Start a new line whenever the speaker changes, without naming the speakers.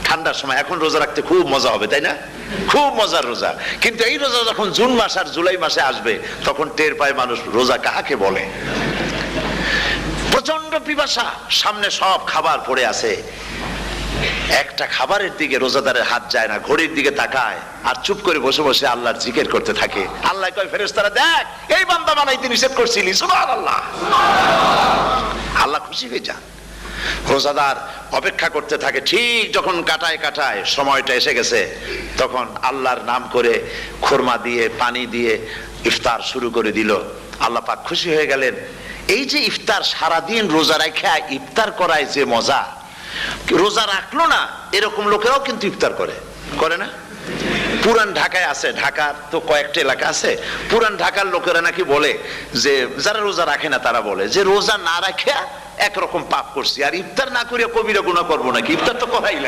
ঠান্ডার সময়, এখন রোজা রাখতে খুব মজা হবে, তাই না? খুব মজার রোজা। কিন্তু এই রোজা যখন জুন মাস আর জুলাই মাসে আসবে, তখন টের পায় মানুষ রোজা কাহাকে বলে। প্রচন্ড পিপাসা, সামনে সব খাবার পড়ে আছে, একটা খাবারের দিকে রোজাদারের হাত যায় না, ঘড়ির দিকে তাকায় আর চুপ করে বসে বসে আল্লাহর জিকির করতে থাকে। আল্লাহ কয়, ফেরেশতারা দেখ, এই বান্দা বানাইতে নিষেধ করছিলি, সুবহানাল্লাহ। আল্লাহ খুশি হয়ে যান। রোজাদার অপেক্ষা করতে থাকে, ঠিক যখন কাটায় কাটায় সময়টা এসে গেছে, তখন আল্লাহর নাম করে খুরমা দিয়ে পানি দিয়ে ইফতার শুরু করে দিল। আল্লাহ পাক খুশি হয়ে গেলেন। এই যে ইফতার, সারাদিন রোজা রাখা ইফতার করায় যে মজা, রোজা রাখলো না এরকম লোকেরাও কিন্তু ইফতার করে, করে না? পুরান ঢাকায় আছে, ঢাকার তো কয়েকটা এলাকা আছে, পুরান ঢাকার লোকেরা নাকি বলে যে, যারা রোজা রাখে না তারা বলে যে রোজা না রাখে একরকম পাপ করছি, আর ইফতার না করিয়া কবিরা গুনাহ করবো নাকি, ইফতার তো করাই